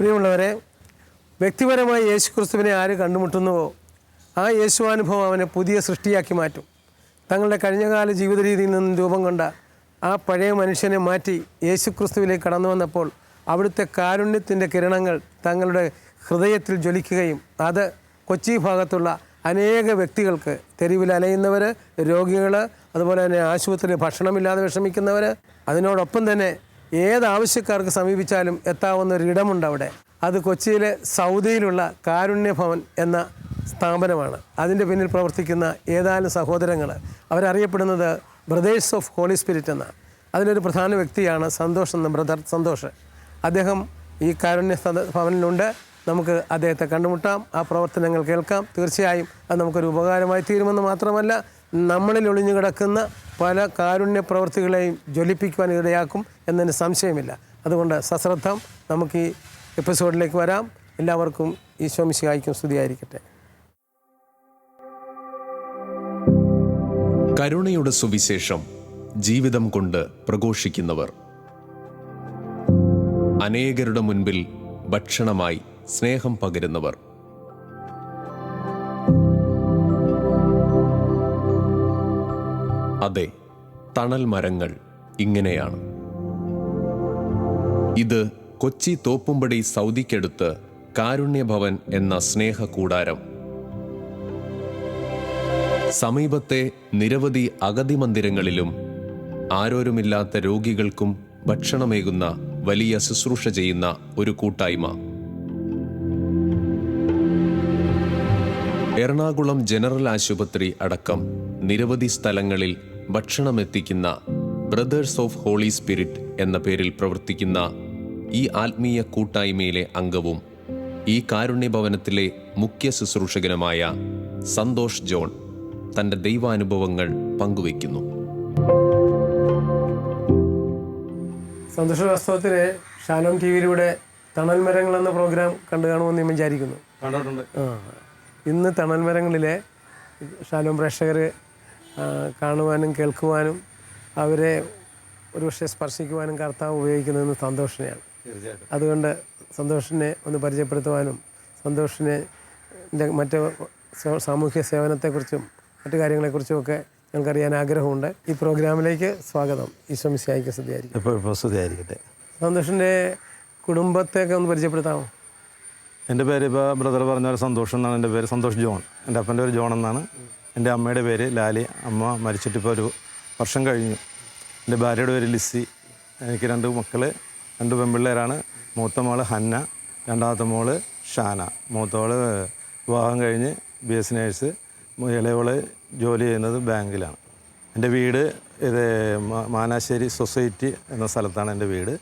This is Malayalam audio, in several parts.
പ്രിയമുള്ളവരെ, വ്യക്തിപരമായി യേശുക്രിസ്തുവിനെ ആര് കണ്ടുമുട്ടുന്നുവോ ആ യേശുവാനുഭവം അവനെ പുതിയ സൃഷ്ടിയാക്കി മാറ്റും. തങ്ങളുടെ കഴിഞ്ഞകാല ജീവിത രീതിയിൽ നിന്നും രൂപം കൊണ്ട ആ പഴയ മനുഷ്യനെ മാറ്റി യേശുക്രിസ്തുവിലേക്ക് കടന്നു വന്നപ്പോൾ അവിടുത്തെ കാരുണ്യത്തിൻ്റെ കിരണങ്ങൾ തങ്ങളുടെ ഹൃദയത്തിൽ ജ്വലിക്കുകയും അത് കൊച്ചി ഭാഗത്തുള്ള അനേക വ്യക്തികൾക്ക്, തെരുവിൽ അലയുന്നവർ, രോഗികൾ, അതുപോലെ തന്നെ ആശുപത്രിയിൽ ഭക്ഷണമില്ലാതെ വിഷമിക്കുന്നവർ, അതിനോടൊപ്പം തന്നെ ഏത് ആവശ്യക്കാർക്ക് സമീപിച്ചാലും എത്താവുന്ന ഒരിടമുണ്ട് അവിടെ. അത് കൊച്ചിയിലെ സൗദിയിലുള്ള കാരുണ്യഭവൻ എന്ന സ്ഥാപനമാണ്. അതിൻ്റെ പിന്നിൽ പ്രവർത്തിക്കുന്ന ഏതാനും സഹോദരങ്ങൾ, അവരറിയപ്പെടുന്നത് ബ്രദേഴ്സ് ഓഫ് ഹോളി സ്പിരിറ്റ് എന്ന. അതിലൊരു പ്രധാന വ്യക്തിയാണ് സന്തോഷ് എന്ന ബ്രദർ സന്തോഷ്. അദ്ദേഹം ഈ കാരുണ്യ ഭവനിലുണ്ട്. നമുക്ക് അദ്ദേഹത്തെ കണ്ടുമുട്ടാം, ആ പ്രവർത്തനങ്ങൾ കേൾക്കാം. തീർച്ചയായും അത് നമുക്കൊരു ഉപകാരമായി തീരുമെന്ന് മാത്രമല്ല, നമ്മളിൽ ഒളിഞ്ഞു കിടക്കുന്ന പല കാരുണ്യ പ്രവൃത്തികളെയും ജ്വലിപ്പിക്കുവാൻ ഇടയാക്കും എന്നതിന് സംശയമില്ല. അതുകൊണ്ട് സശ്രദ്ധം നമുക്ക് ഈ എപ്പിസോഡിലേക്ക് വരാം. എല്ലാവർക്കും ഈശോ മിശിഹായ്ക്കും സ്തുതിയായിരിക്കട്ടെ. കരുണയുടെ സുവിശേഷം ജീവിതം കൊണ്ട് പ്രഘോഷിക്കുന്നവർ, അനേകരുടെ മുൻപിൽ ഭക്ഷണമായി സ്നേഹം പകരുന്നവർ. അതെ, തണൽ മരങ്ങൾ ഇങ്ങനെയാണ്. ഇത് കൊച്ചി തോപ്പുംപടി സൗദിക്കടുത്ത് കാരുണ്യഭവൻ എന്ന സ്നേഹ കൂടാരം. സമീപത്തെ നിരവധി അഗതി മന്ദിരങ്ങളിലും ആരോരുമില്ലാത്ത രോഗികൾക്കും ഭക്ഷണമേകുന്ന വലിയ ശുശ്രൂഷ ചെയ്യുന്ന ഒരു കൂട്ടായ്മ. എറണാകുളം ജനറൽ ആശുപത്രി അടക്കം നിരവധി സ്ഥലങ്ങളിൽ ഭക്ഷണമെത്തിക്കുന്ന ബ്രദേഴ്സ് ഓഫ് ഹോളി സ്പിരിറ്റ് എന്ന പേരിൽ പ്രവർത്തിക്കുന്ന ഈ ആത്മീയ കൂട്ടായ്മയിലെ അംഗവും ഈ കാരുണ്യഭവനത്തിലെ മുഖ്യ ശുശ്രൂഷകനുമായ സന്തോഷ് ജോൺ തൻ്റെ ദൈവാനുഭവങ്ങൾ പങ്കുവയ്ക്കുന്നു. സന്തോഷ് വാസ്തവത്തിന് ഷാലോം ടി വിയിലൂടെ തണൽ മരങ്ങൾ എന്ന പ്രോഗ്രാം കണ്ടു കാണുമെന്ന് ഞാൻ വിചാരിക്കുന്നു. ഇന്ന് തണൽ മരങ്ങളിലെ ഷാലോം പ്രേക്ഷകർ കാണുവാനും കേൾക്കുവാനും അവരെ ഒരുപക്ഷെ സ്പർശിക്കുവാനും കർത്താവ് ഉപയോഗിക്കുന്നതെന്ന് സന്തോഷിനെയാണ്. അതുകൊണ്ട് സന്തോഷിനെ ഒന്ന് പരിചയപ്പെടുത്തുവാനും സന്തോഷിനെ മറ്റ് സാമൂഹ്യ സേവനത്തെക്കുറിച്ചും മറ്റു കാര്യങ്ങളെക്കുറിച്ചുമൊക്കെ ഞങ്ങൾക്കറിയാൻ ആഗ്രഹമുണ്ട്. ഈ പ്രോഗ്രാമിലേക്ക് സ്വാഗതം. ഈശോ മിശിഹായ്ക്ക് സ്തുതിയായിരിക്കട്ടെ. സന്തോഷിൻ്റെ കുടുംബത്തെയൊക്കെ ഒന്ന് പരിചയപ്പെടുത്താമോ? എൻ്റെ പേര് ഇപ്പോൾ ബ്രദർ പറഞ്ഞ പോലെ സന്തോഷം എന്നാണ്. എൻ്റെ പേര് സന്തോഷ് ജോൺ. എൻ്റെ അപ്പൻ്റെ പേര് ജോൺ എന്നാണ്. എൻ്റെ അമ്മയുടെ പേര് ലാലി. അമ്മ മരിച്ചിട്ടിപ്പോൾ ഒരു വർഷം കഴിഞ്ഞു. എൻ്റെ ഭാര്യയുടെ പേര് ലിസി. എനിക്ക് 2 മക്കൾ, 2 പെൺപിള്ളേരാണ്. മൂത്ത മോള് ഹന്ന, രണ്ടാമത്തെ മോള് ഷാന. മൂത്തവള് വിവാഹം കഴിഞ്ഞ് BS നേഴ്സ്, ഇളയവള് ജോലി ചെയ്യുന്നത് ബാങ്കിലാണ്. എൻ്റെ വീട് ഇത് മാനാശ്ശേരി സൊസൈറ്റി എന്ന സ്ഥലത്താണ് എൻ്റെ വീട്.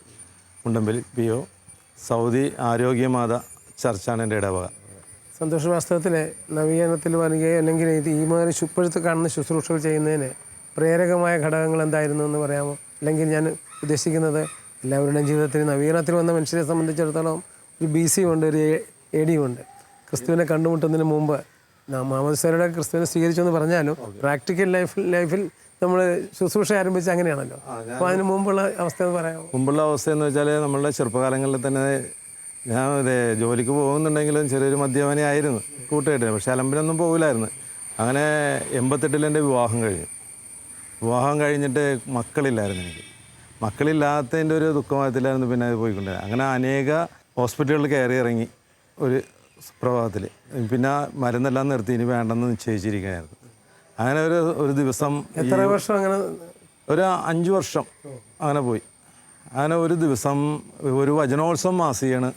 മുണ്ടമ്പലി PO. സൗദി ആരോഗ്യമാത ചർച്ചാണ് എൻ്റെ ഇടവക. സന്തോഷ വാസ്തവത്തിൽ നവീകരണത്തിൽ വരികയോ അല്ലെങ്കിൽ ഈ മാതിരി ഇപ്പോഴത്തെ കാണുന്ന ശുശ്രൂഷകൾ ചെയ്യുന്നതിന് പ്രേരകമായ ഘടകങ്ങൾ എന്തായിരുന്നു എന്ന് പറയാമോ? അല്ലെങ്കിൽ ഞാൻ ഉദ്ദേശിക്കുന്നത് എല്ലാവരുടെയും ജീവിതത്തിൽ നവീകരണത്തിൽ വന്ന മനുഷ്യരെ സംബന്ധിച്ചിടത്തോളം ഒരു BC ഉണ്ട്, ഒരു AD ഉണ്ട്. ക്രിസ്തുവിനെ കണ്ടുമുട്ടുന്നതിന് മുമ്പ് മാമോദിസയുടെ ക്രിസ്തുവിനെ സ്വീകരിച്ചെന്ന് പറഞ്ഞാലും പ്രാക്ടിക്കൽ ലൈഫിൽ നമ്മൾ ശുശ്രൂഷ ആരംഭിച്ച് അങ്ങനെയാണല്ലോ. അപ്പോൾ അതിന് മുമ്പുള്ള അവസ്ഥ എന്ന് പറയാമോ? മുമ്പുള്ള അവസ്ഥ എന്ന് വെച്ചാൽ നമ്മളുടെ ചെറുപ്പകാലങ്ങളിൽ തന്നെ ഞാൻ ജോലിക്ക് പോകുന്നുണ്ടെങ്കിലും ചെറിയൊരു മദ്യപാനിയായിരുന്നു കൂട്ടുകെട്ടിന്. പക്ഷേ അലമ്പിനൊന്നും പോകില്ലായിരുന്നു. അങ്ങനെ 88 എൻ്റെ വിവാഹം കഴിഞ്ഞു. വിവാഹം കഴിഞ്ഞിട്ട് മക്കളില്ലായിരുന്നു എനിക്ക്. മക്കളില്ലാത്തതിൻ്റെ ഒരു ദുഃഖമായത്തിലായിരുന്നു പിന്നെ അത് പോയിക്കൊണ്ടിരുന്നത്. അങ്ങനെ അനേക ഹോസ്പിറ്റലുകളിൽ കയറി ഇറങ്ങി ഒരു പ്രഭാതത്തിൽ. പിന്നെ മരുന്നെല്ലാം നിർത്തി, ഇനി വേണ്ടെന്ന് നിശ്ചയിച്ചിരിക്കുകയായിരുന്നു. അങ്ങനെ ഒരു ദിവസം, എത്ര വർഷം അങ്ങനെ? ഒരു 5 വർഷം അങ്ങനെ പോയി. അങ്ങനെ ഒരു ദിവസം ഒരു വചനോത്സവം മാസികയാണ്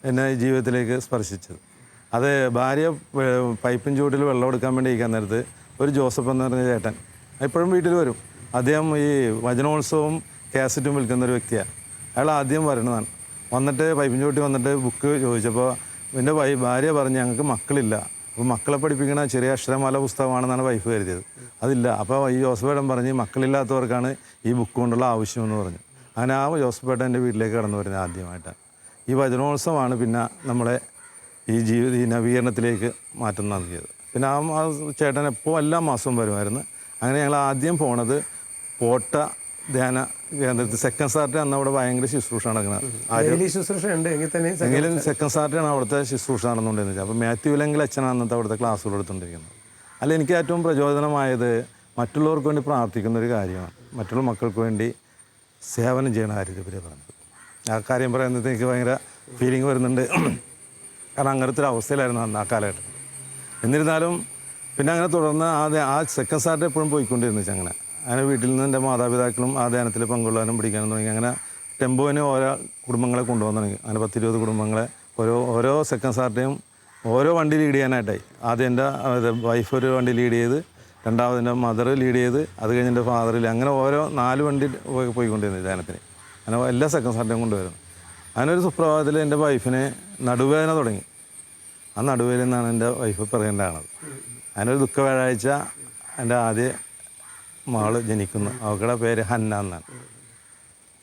എന്നെ ജീവിതത്തിലേക്ക് സ്പർശിച്ചത്. അത് ഭാര്യ പൈപ്പിൻ ചൂട്ടിൽ വെള്ളം എടുക്കാൻ വേണ്ടി ഇരിക്കാൻ നേരത്ത് ഒരു ജോസഫ് എന്ന് പറഞ്ഞ ചേട്ടൻ എപ്പോഴും വീട്ടിൽ വരും. അദ്ദേഹം ഈ വചനോത്സവം കാസറ്റും വിൽക്കുന്ന ഒരു വ്യക്തിയാണ്. അയാൾ ആദ്യം വരണതാണ്. വന്നിട്ട് പൈപ്പിൻ ചൂട്ടി വന്നിട്ട് ബുക്ക് ചോദിച്ചപ്പോൾ എൻ്റെ ഭാര്യ പറഞ്ഞ് ഞങ്ങൾക്ക് മക്കളില്ല, അപ്പോൾ മക്കളെ പഠിപ്പിക്കണ ചെറിയ അക്ഷരമാല പുസ്തകമാണെന്നാണ് വൈഫ് കരുതിയത്. അതില്ല. അപ്പോൾ ഈ ജോസഫ് ഏട്ടൻ പറഞ്ഞ് മക്കളില്ലാത്തവർക്കാണ് ഈ ബുക്ക് കൊണ്ടുള്ള ആവശ്യമെന്ന് പറഞ്ഞു. അങ്ങനെ ആ ജോസഫ് ഏട്ടൻ എൻ്റെ വീട്ടിലേക്ക് കടന്നു വരുന്നത് ആദ്യമായിട്ടാണ്. ഈ വചനോത്സവമാണ് പിന്നെ നമ്മളെ ഈ നവീകരണത്തിലേക്ക് മാറ്റം നൽകിയത്. പിന്നെ ആ ചേട്ടൻ എപ്പോൾ എല്ലാ മാസവും വരുമായിരുന്നു. അങ്ങനെ ഞങ്ങൾ ആദ്യം പോണത് പോട്ട ധ്യാന കേന്ദ്രത്തിൽ സെക്കൻഡ് സാറ്റർഡേ അന്ന് അവിടെ ഭയങ്കര ശുശ്രൂഷ നടക്കുന്നത്. ഡെയിലി ശുശ്രൂഷ ഉണ്ട് എങ്കിൽ തന്നെ എങ്കിലും സെക്കൻഡ് സാറ്റർഡേ ആണ് അവിടുത്തെ ശുശ്രൂഷ നടന്നുകൊണ്ടിരുന്നത്. അപ്പോൾ മാത്യു വിലങ്കിൽ അച്ഛനാണ് അന്നത്തെ അവിടുത്തെ ക്ലാസ്സുകൾ എടുത്തുകൊണ്ടിരിക്കുന്നത്. അല്ല, എനിക്ക് ഏറ്റവും പ്രചോദനമായത് മറ്റുള്ളവർക്ക് വേണ്ടി പ്രാർത്ഥിക്കുന്ന ഒരു കാര്യമാണ്. മറ്റുള്ള മക്കൾക്ക് വേണ്ടി സേവനം ചെയ്യുന്ന കാര്യത്തെ പറ്റി പറഞ്ഞത്. ആ കാര്യം പറയുന്നത് എനിക്ക് ഭയങ്കര ഫീലിംഗ് വരുന്നുണ്ട്. കാരണം അങ്ങനത്തെ ഒരു അവസ്ഥയിലായിരുന്നു അന്ന് ആ കാലഘട്ടത്തിൽ. എന്നിരുന്നാലും പിന്നെ അങ്ങനെ തുടർന്ന് ആ സെക്കൻഡ് സാറ്റർഡേ എപ്പോഴും പോയിക്കൊണ്ടിരുന്നു. അങ്ങനെ വീട്ടിൽ നിന്ന് എൻ്റെ മാതാപിതാക്കളും ആ ധ്യാനത്തിൽ പങ്കുകൊള്ളാനും പിടിക്കാനും തുടങ്ങി. അങ്ങനെ ടെമ്പോന് ഓരോ കുടുംബങ്ങളെ കൊണ്ടുപോകാൻ തുടങ്ങി. അങ്ങനെ 10-20 കുടുംബങ്ങളെ ഓരോ സെക്കൻഡ് സാറ്റർഡേയും ഓരോ വണ്ടി ലീഡ് ചെയ്യാനായിട്ടായി. ആദ്യം എൻ്റെ വൈഫ് ഒരു വണ്ടി ലീഡ് ചെയ്ത്, രണ്ടാമത് എൻ്റെ മദർ ലീഡ് ചെയ്ത്, അത് കഴിഞ്ഞ് എൻ്റെ ഫാദറിൽ, അങ്ങനെ ഓരോ 4 വണ്ടി പോയിക്കൊണ്ടിരുന്നു ധ്യാനത്തിന്. അങ്ങനെ എല്ലാ സെക്കൻഡ് സാറ്റർഡേയും കൊണ്ടുവരുന്നു. അങ്ങനെ ഒരു സുപ്രഭാതത്തിൽ എൻ്റെ വൈഫിന് നടുവേദന തുടങ്ങി. ആ നടുവേദന എന്നാണ് എൻ്റെ വൈഫ് പറയേണ്ടതാണത്. അതിനൊരു ദുഃഖ വ്യാഴാഴ്ച എൻ്റെ ആദ്യ മകള് ജനിക്കുന്നു. അവളുടെ പേര് ഹന്ന എന്നാണ്.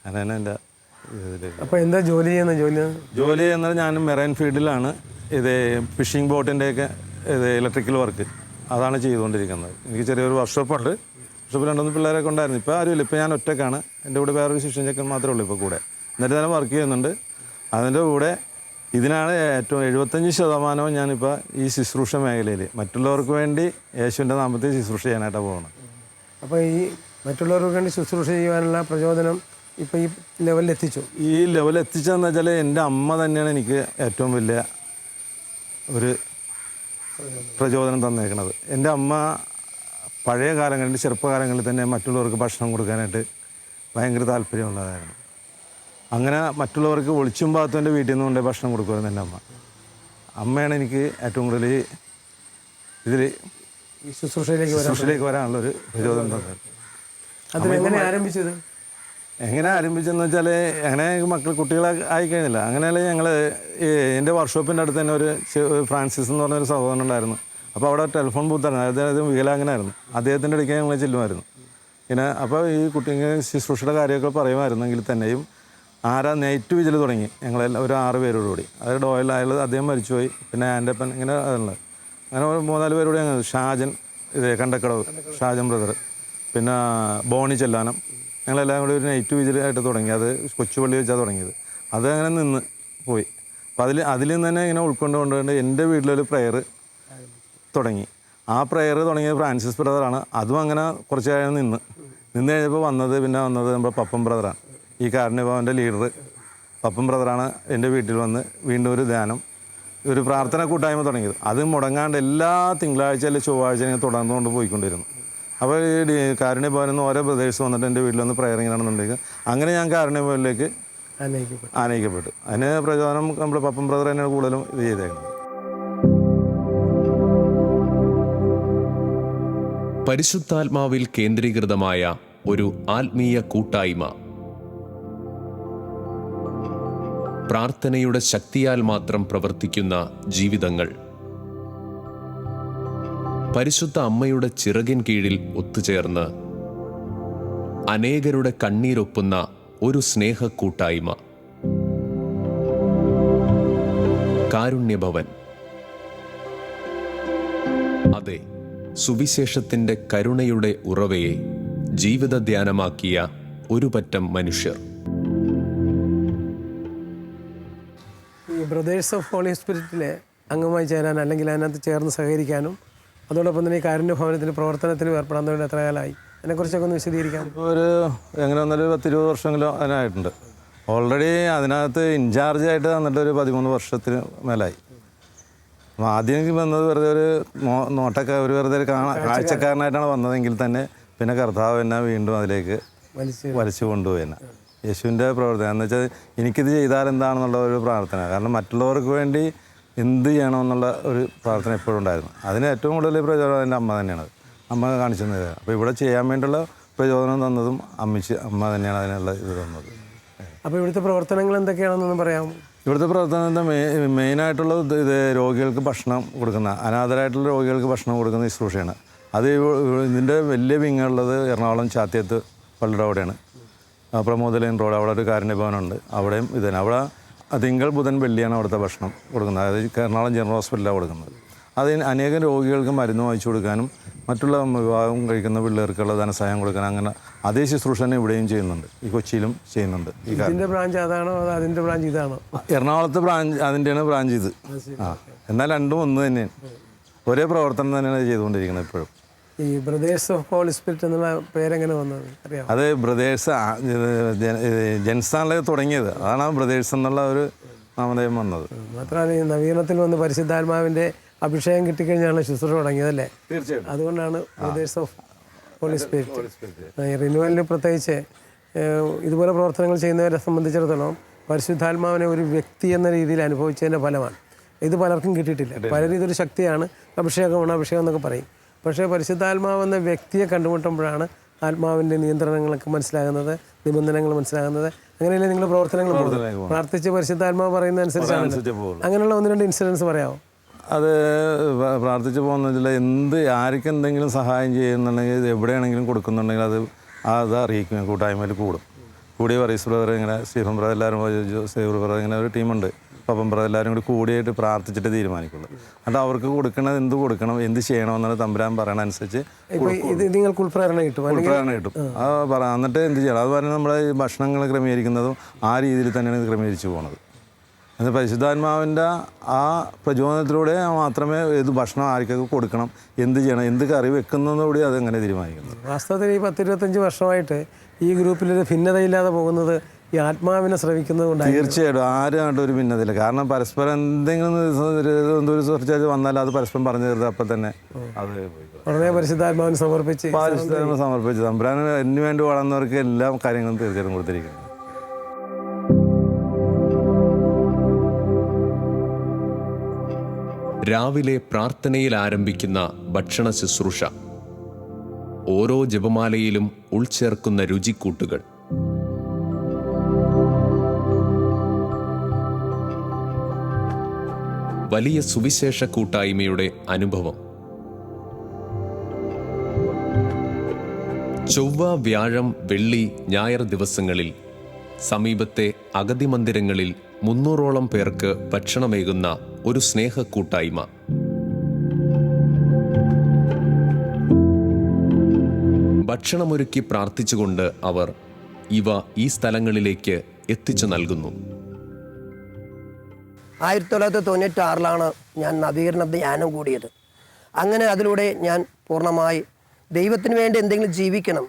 അങ്ങനെയാണ് എൻ്റെ ഇതിലേക്ക്. അപ്പോൾ എന്താ ജോലി ചെയ്യുന്നത്? ഞാൻ മെറൈൻ ഫീൽഡിലാണ്. ഇത് ഫിഷിംഗ് ബോട്ടിൻ്റെയൊക്കെ ഇലക്ട്രിക്കൽ വർക്ക് അതാണ് ചെയ്തുകൊണ്ടിരിക്കുന്നത്. എനിക്ക് ചെറിയൊരു വർക്ക്ഷോപ്പുണ്ട്. വർക്ക്ഷോപ്പിൽ 2-3 പിള്ളേരൊക്കെ ഉണ്ടായിരുന്നു. ഇപ്പോൾ ആരുമില്ല. ഇപ്പോൾ ഞാൻ ഒറ്റക്കാണ്. എൻ്റെ കൂടെ വേറൊരു ശിഷ്യൻ ചെക്കൻ മാത്രമേ ഉള്ളൂ ഇപ്പോൾ കൂടെ. എന്നിട്ട് തന്നെ വർക്ക് ചെയ്യുന്നുണ്ട്. അതിൻ്റെ കൂടെ ഇതിനാണ് ഏറ്റവും 75% ഞാനിപ്പോൾ ഈ ശുശ്രൂഷ മേഖലയിൽ മറ്റുള്ളവർക്ക് വേണ്ടി യേശുവിൻ്റെ നാമത്തിൽ ശുശ്രൂഷ ചെയ്യാനായിട്ടാണ് പോകുന്നത്. അപ്പോൾ ഈ മറ്റുള്ളവർക്ക് വേണ്ടി ശുശ്രൂഷ ചെയ്യാനുള്ള പ്രചോദനം ഇപ്പോൾ ഈ ലെവലിലെത്തിച്ചു. ഈ ലെവലെത്തിച്ചതെന്ന് വെച്ചാൽ എൻ്റെ അമ്മ തന്നെയാണ് എനിക്ക് ഏറ്റവും വലിയ ഒരു പ്രചോദനം തന്നേക്കണത്. എൻ്റെ അമ്മ പഴയ കാലങ്ങളിൽ, ചെറുപ്പകാലങ്ങളിൽ തന്നെ മറ്റുള്ളവർക്ക് ഭക്ഷണം കൊടുക്കാനായിട്ട് ഭയങ്കര താല്പര്യമുള്ളതായിരുന്നു. അങ്ങനെ മറ്റുള്ളവർക്ക് ഒളിച്ചും പാത്തും വീട്ടിൽ നിന്ന് കൊണ്ടേ ഭക്ഷണം കൊടുക്കുമായിരുന്നു എൻ്റെ അമ്മയാണ് എനിക്ക് ഏറ്റവും കൂടുതൽ ഇതിൽ ഈ ശുശ്രൂഷയിലേക്ക് വരാനുള്ളൊരു പ്രചോദനം തന്നത്. അതെങ്ങനെ ആരംഭിച്ചത്? എങ്ങനെ ആരംഭിച്ചെന്ന് വെച്ചാൽ, അങ്ങനെ കുട്ടികളെ ആയിക്കഴിഞ്ഞില്ല. അങ്ങനെയല്ല, ഞങ്ങൾ എൻ്റെ വർക്ക്ഷോപ്പിൻ്റെ അടുത്ത് തന്നെ ഒരു ഫ്രാൻസിസ് എന്ന് പറഞ്ഞൊരു സഹോദരൻ ഉണ്ടായിരുന്നു. അപ്പോൾ അവിടെ ടെലിഫോൺ ബൂത്തായിരുന്നു. അതായത് വികലാംഗനായിരുന്നു. അദ്ദേഹത്തിൻ്റെ അടുക്കൽ ഞങ്ങൾ ചെല്ലുമായിരുന്നു. പിന്നെ അപ്പോൾ ഈ കുട്ടിക്ക് ശുശ്രൂഷയുടെ കാര്യമൊക്കെ പറയുമായിരുന്നെങ്കിൽ തന്നെയും നൈറ്റ് വിജിൽ തുടങ്ങി ഞങ്ങളെല്ലാം ഒരു 6 പേരോടുകൂടി. അത് ഡോയിൽ അദ്ദേഹം മരിച്ചുപോയി. പിന്നെ ആൻ്റപ്പൻ, ഇങ്ങനെ അതുള്ളത്. അങ്ങനെ 3-4 പേരോട് ഞങ്ങൾ ഷാജൻ, കണ്ടക്കടവ് ഷാജൻ ബ്രദർ, പിന്നെ ബോണി ചെല്ലാനം, ഞങ്ങളെല്ലാം കൂടി ഒരു നൈറ്റ് വിജിലായിട്ട് തുടങ്ങി. അത് കൊച്ചുപള്ളി വെച്ചാൽ തുടങ്ങിയത്. അതങ്ങനെ നിന്ന് പോയി. അപ്പോൾ അതിൽ നിന്ന് തന്നെ ഇങ്ങനെ ഉൾക്കൊണ്ടുകൊണ്ട് എൻ്റെ വീട്ടിലൊരു പ്രെയർ തുടങ്ങി. ആ പ്രെയർ തുടങ്ങിയത് ഫ്രാൻസിസ് ബ്രദറാണ്. അതും അങ്ങനെ കുറച്ച് കഴിഞ്ഞ് നിന്ന് കഴിഞ്ഞപ്പോൾ വന്നത് നമ്മുടെ പപ്പൻ ബ്രദറാണ്. ഈ കാരുണ്യഭവൻ്റെ ലീഡർ പപ്പൻ ബ്രദറാണ് എൻ്റെ വീട്ടിൽ വന്ന് വീണ്ടും ഒരു ധ്യാനം, ഒരു പ്രാർത്ഥന കൂട്ടായ്മ തുടങ്ങിയത്. അത് മുടങ്ങാണ്ട് എല്ലാ തിങ്കളാഴ്ച അല്ലെങ്കിൽ ചൊവ്വാഴ്ച ഇങ്ങനെ തുടർന്നുകൊണ്ട് പോയിക്കൊണ്ടിരുന്നു. അപ്പോൾ ഈ കാരുണ്യഭവനിൽ നിന്ന് ഓരോ ബ്രദേഴ്സ് വന്നിട്ട് എൻ്റെ വീട്ടിൽ വന്ന് പ്രയറിങ് നടന്നുണ്ടെങ്കിൽ അങ്ങനെ ഞാൻ കാരുണ്യഭവനിലേക്ക് ആനയിക്കപ്പെട്ടു. അതിന് പ്രചോദനം നമ്മുടെ പപ്പൻ ബ്രദർ തന്നെയാണ് കൂടുതലും ഇത് ചെയ്തേക്കുന്നത്. പരിശുദ്ധാത്മാവിൽ കേന്ദ്രീകൃതമായ ഒരു ആത്മീയ കൂട്ടായ്മ, പ്രാർത്ഥനയുടെ ശക്തിയാൽ മാത്രം പ്രവർത്തിക്കുന്ന ജീവിതങ്ങൾ, പരിശുദ്ധ അമ്മയുടെ ചിറകിൻ കീഴിൽ ഒത്തുചേർന്ന് അനേകരുടെ കണ്ണീരൊപ്പുന്ന ഒരു സ്നേഹക്കൂട്ടായ്മ. കാരുണ്യഭവൻ. അതെ, സുവിശേഷത്തിൻ്റെ കരുണയുടെ ഉറവയെ ജീവിത ധ്യാനമാക്കിയ ഒരു പറ്റം മനുഷ്യർ. ഈ ബ്രദേഴ്സ് ഓഫ് ഹോളി സ്പിരിറ്റിലെ അംഗമായി ചേരാൻ, അല്ലെങ്കിൽ അതിനകത്ത് ചേർന്ന് സഹകരിക്കാനും അതോടൊപ്പം തന്നെ ഈ കാരുണ്യഭവനത്തിൻ്റെ പ്രവർത്തനത്തിനും ഏർപ്പെടാൻ തുടങ്ങി എത്ര കാലമായി? അതിനെക്കുറിച്ചൊക്കെ ഒന്ന് വിശദീകരിക്കാം. ഇപ്പോൾ എങ്ങനെ വന്നാലും 10-20 വർഷമെങ്കിലും അതിനായിട്ടുണ്ട്. ഓൾറെഡി അതിനകത്ത് ഇൻചാർജായിട്ട് തന്നിട്ട് ഒരു 13 വർഷത്തിന് മേലായി. ആദ്യം വന്നത് വെറുതെ ഒരു വെറുതെ ഒരു കാഴ്ചക്കാരനായിട്ടാണ് വന്നതെങ്കിൽ തന്നെ പിന്നെ കർത്താവ് എന്നെ വീണ്ടും അതിലേക്ക് വലിച്ചു കൊണ്ടുപോയി. എന്നെ യേശുവിൻ്റെ പ്രവർത്തനം എന്ന് വെച്ചാൽ എനിക്കിത് ചെയ്താൽ എന്താണെന്നുള്ള ഒരു പ്രാർത്ഥന. കാരണം മറ്റുള്ളവർക്ക് വേണ്ടി എന്ത് ചെയ്യണമെന്നുള്ള ഒരു പ്രാർത്ഥന എപ്പോഴും ഉണ്ടായിരുന്നു. അതിന് ഏറ്റവും കൂടുതൽ പ്രചോദനം എൻ്റെ അമ്മ തന്നെയാണ്. അമ്മ കാണിച്ചു തന്നത്. അപ്പോൾ ഇവിടെ ചെയ്യാൻ വേണ്ടിയുള്ള പ്രചോദനം തന്നതും അമ്മ തന്നെയാണ് അതിനുള്ള ഇത് തന്നത്. അപ്പോൾ ഇവിടുത്തെ പ്രവർത്തനങ്ങൾ എന്തൊക്കെയാണെന്നൊന്നും പറയാമോ? ഇവിടുത്തെ പ്രവർത്തനം മെയിനായിട്ടുള്ള ഇത് രോഗികൾക്ക് ഭക്ഷണം കൊടുക്കുന്ന, അനാഥരായിട്ടുള്ള രോഗികൾക്ക് ഭക്ഷണം കൊടുക്കുന്ന ശുശ്രൂഷയാണ്. അത് ഇതിൻ്റെ വലിയ വിങ്ങുള്ളത് എറണാകുളം ചാത്തിയത്ത് പള്ളിയുടെ അവിടെയാണ്. പ്രമോദലൈൻ റോഡ്, അവിടെ ഒരു കാരുണ്യഭവനുണ്ട്. അവിടെയും ഇത് തന്നെ. അവിടെ തിങ്കൾ ബുധൻ വെള്ളിയാണ് അവിടുത്തെ ഭക്ഷണം കൊടുക്കുന്നത്. അതായത് എറണാകുളം ജനറൽ ഹോസ്പിറ്റലിലാണ് കൊടുക്കുന്നത്. അതിന് അനേകം രോഗികൾക്ക് മരുന്ന് വാങ്ങിച്ചു കൊടുക്കാനും മറ്റുള്ള വിവാഹം കഴിക്കുന്ന പിള്ളേർക്കുള്ള ധനസഹായം കൊടുക്കാൻ അങ്ങനെ അതേ ശുശ്രൂഷ തന്നെ ഇവിടെയും ചെയ്യുന്നുണ്ട്, ഈ കൊച്ചിയിലും ചെയ്യുന്നുണ്ട്. ഈ ഇതിൻ്റെ ബ്രാഞ്ച് അതാണോ അതോ അതിൻ്റെ ബ്രാഞ്ച് ഇതാണോ? എറണാകുളത്തെ ബ്രാഞ്ച് അതിൻ്റെയാണ് ബ്രാഞ്ച് ഇത്. എന്നാൽ രണ്ടും ഒന്ന് തന്നെയാണ്, ഒരേ പ്രവർത്തനം തന്നെയാണ് ചെയ്തുകൊണ്ടിരിക്കുന്നത് ഇപ്പോഴും. ഈ ബ്രദേഴ്സ് ഓഫ് ഹോളി സ്പിരിറ്റ് എന്നുള്ള പേരെങ്ങനെ വന്നത് അറിയാം? അത് ബ്രദേഴ്സ് ജെൻസാണല്ലേ തുടങ്ങിയത്, അതാണ് ബ്രദേഴ്സ് എന്നുള്ള ഒരു നാമധേയം വന്നത്. മാത്രമല്ല ഈ നവീകരണത്തിൽ വന്ന് പരിശുദ്ധാത്മാവിൻ്റെ അഭിഷേകം കിട്ടിക്കഴിഞ്ഞാണ് ശുശ്രൂഷ തുടങ്ങിയതല്ലേ? തീർച്ചയായിട്ടും. അതുകൊണ്ടാണ് ബ്രദേഴ്സ് ഓഫ് ഹോളി സ്പിരിറ്റ്. ഈ റിന്യൂവലിന് പ്രത്യേകിച്ച് ഇതുപോലെ പ്രവർത്തനങ്ങൾ ചെയ്യുന്നവരെ സംബന്ധിച്ചിടത്തോളം പരിശുദ്ധാത്മാവിനെ ഒരു വ്യക്തി എന്ന രീതിയിൽ അനുഭവിച്ചതിൻ്റെ ഫലമാണ്. ഇത് പലർക്കും കിട്ടിയിട്ടില്ല. പലരും ഇതൊരു ശക്തിയാണ്, അഭിഷേകമാണ്, അഭിഷേകം എന്നൊക്കെ പറയും. പക്ഷേ പരിശുദ്ധാത്മാവെന്ന വ്യക്തിയെ കണ്ടുമുട്ടുമ്പോഴാണ് ആത്മാവിൻ്റെ നിയന്ത്രണങ്ങളൊക്കെ മനസ്സിലാകുന്നത്, നിബന്ധനകൾ മനസ്സിലാകുന്നത്. അങ്ങനെയല്ലേ നിങ്ങൾ പ്രവർത്തനങ്ങൾ പ്രാർത്ഥിച്ച് പരിശുദ്ധാത്മാവ് പറയുന്ന അനുസരിച്ചാണ്. അങ്ങനെയുള്ള 1-2 ഇൻസിഡൻസ് പറയാമോ? അത് പ്രാർത്ഥിച്ച് പോകുന്നതിൽ ആർക്ക് എന്തെങ്കിലും സഹായം ചെയ്യുന്നുണ്ടെങ്കിൽ, എവിടെയാണെങ്കിലും കൊടുക്കുന്നുണ്ടെങ്കിൽ അത് അറിയിക്കും. കൂട്ടായ്മയിൽ കൂടി പറീസ് ബ്രദർ, ഇങ്ങനെ സ്റ്റീഫൻ ബ്രദർ, എല്ലാവരും സേവർ ബ്രദർ, ഇങ്ങനെ ഒരു ടീമുണ്ട്, പപ്പൻ ബ്രദർ, എല്ലാവരും കൂടി കൂടിയായിട്ട് പ്രാർത്ഥിച്ചിട്ട് തീരുമാനിക്കുള്ളൂ. എന്നിട്ട് അവർക്ക് കൊടുക്കണത് എന്ത് കൊടുക്കണം, എന്ത് ചെയ്യണമെന്നാണ് തമ്പുരാൻ പറയണ അനുസരിച്ച് നിങ്ങൾക്ക് ഉൾപ്രേരണ കിട്ടും. അത് എന്നിട്ട് എന്ത് ചെയ്യണം, അത് പറഞ്ഞാൽ നമ്മുടെ ഈ ഭക്ഷണങ്ങൾ ക്രമീകരിക്കുന്നതും ആ രീതിയിൽ തന്നെയാണ് ഇത് ക്രമീകരിച്ച് പോകുന്നത്. അത് പരിശുദ്ധാത്മാവിൻ്റെ ആ പ്രചോദനത്തിലൂടെ മാത്രമേ ഏത് ഭക്ഷണം ആർക്കൊക്കെ കൊടുക്കണം, എന്ത് ചെയ്യണം, എന്ത് കറി വെക്കുന്നതോടെ അതെങ്ങനെ തീരുമാനിക്കുന്നത്. വാസ്തവത്തിൽ ഈ 10-25 വർഷമായിട്ട് ഈ ഗ്രൂപ്പിലൊരു ഭിന്നതയില്ലാതെ പോകുന്നത് ഈ ആത്മാവിനെ ശ്രമിക്കുന്നത് കൊണ്ടാണ്. തീർച്ചയായിട്ടും ആരുമായിട്ട് ഒരു ഭിന്നതയില്ല. കാരണം പരസ്പരം എന്തെങ്കിലും ഒരു ചർച്ച വന്നാൽ അത് പരസ്പരം പറഞ്ഞു തീർത്ത് അപ്പം തന്നെ അത് ഉടനെ പരിശുദ്ധാത്മാവിനെ സമർപ്പിച്ച് തമ്പുരാൻ അതിനു വേണ്ടി വളർന്നവർക്ക് എല്ലാ കാര്യങ്ങളും തീർച്ചയായിട്ടും കൊടുത്തിരിക്കുന്നത്. രാവിലെ പ്രാർത്ഥനയിൽ ആരംഭിക്കുന്ന ഭക്ഷണ ശുശ്രൂഷ, ഓരോ ജപമാലയിലും ഉൾച്ചേർക്കുന്ന രുചിക്കൂട്ടുകൾ, വലിയ സുവിശേഷ കൂട്ടായ്മയുടെ അനുഭവം. ചൊവ്വ, വ്യാഴം, വെള്ളി, ഞായർ ദിവസങ്ങളിൽ സമീപത്തെ അഗതി മന്ദിരങ്ങളിൽ 300ഓളം പേർക്ക് ഭക്ഷണമേകുന്ന ഒരു സ്നേഹക്കൂട്ടായ്മ. ഭക്ഷണമൊരുക്കി പ്രാർത്ഥിച്ചുകൊണ്ട് അവർ ഇവ ഈ സ്ഥലങ്ങളിലേക്ക് എത്തിച്ചു നൽകുന്നു. 1996 ഞാൻ നവീകരണ ധ്യാനം കൂടിയത്. അങ്ങനെ അതിലൂടെ ഞാൻ പൂർണ്ണമായി ദൈവത്തിന് വേണ്ടി എന്തെങ്കിലും ജീവിക്കണം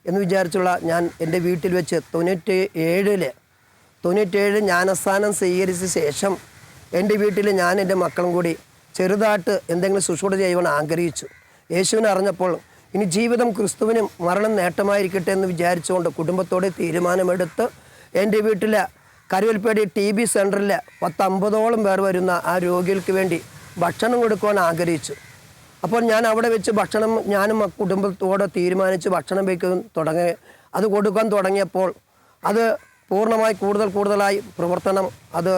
എന്ന് വിചാരിച്ചുള്ള ഞാൻ എൻ്റെ വീട്ടിൽ വെച്ച് 97 ജ്ഞാനസ്ഥാനം സ്വീകരിച്ച ശേഷം എൻ്റെ വീട്ടിൽ ഞാൻ എൻ്റെ മക്കളും കൂടി ചെറുതായിട്ട് എന്തെങ്കിലും ശുശ്രൂഷ ചെയ്യുവാൻ ആഗ്രഹിച്ചു. യേശുവിനെ അറിഞ്ഞപ്പോൾ ഇനി ജീവിതം ക്രിസ്തുവിനും മരണം നേട്ടമായിരിക്കട്ടെ എന്ന് വിചാരിച്ചുകൊണ്ട് കുടുംബത്തോടെ തീരുമാനമെടുത്ത് എൻ്റെ വീട്ടിലെ കരുവൽപ്പേടി TB സെൻറ്ററിൽ 50-ഓളം പേർ വരുന്ന ആ രോഗികൾക്ക് വേണ്ടി ഭക്ഷണം കൊടുക്കുവാൻ ആഗ്രഹിച്ചു. അപ്പോൾ ഞാൻ അവിടെ വെച്ച് ഭക്ഷണം ഞാനും കുടുംബത്തോടെ തീരുമാനിച്ച് ഭക്ഷണം വയ്ക്കാൻ അത് കൊടുക്കാൻ തുടങ്ങിയപ്പോൾ അത് പൂർണ്ണമായി കൂടുതലായി പ്രവർത്തനം അത്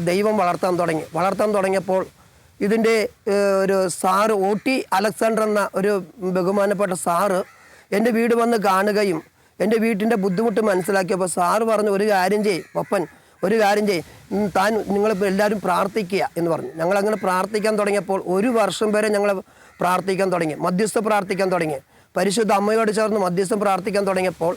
ദൈവം വളർത്താൻ തുടങ്ങിയപ്പോൾ ഇതിൻ്റെ ഒരു സാറ് OT അലക്സാണ്ടർ എന്ന ഒരു ബഹുമാനപ്പെട്ട സാറ് എൻ്റെ വീട് വന്ന് കാണുകയും എൻ്റെ വീട്ടിൻ്റെ ബുദ്ധിമുട്ട് മനസ്സിലാക്കിയപ്പോൾ സാറ് പറഞ്ഞു, ഒരു കാര്യം ചെയ്യ് പപ്പൻ, ഒരു കാര്യം ചെയ്യ്, നിങ്ങൾ എല്ലാവരും പ്രാർത്ഥിക്കുക എന്ന് പറഞ്ഞു. ഞങ്ങളങ്ങനെ പ്രാർത്ഥിക്കാൻ തുടങ്ങിയപ്പോൾ 1 വർഷം വരെ ഞങ്ങൾ പ്രാർത്ഥിക്കാൻ തുടങ്ങി, മധ്യസ്ഥം പ്രാർത്ഥിക്കാൻ തുടങ്ങി. പരിശുദ്ധ അമ്മയോട് ചേർന്ന് മധ്യസ്ഥം പ്രാർത്ഥിക്കാൻ തുടങ്ങിയപ്പോൾ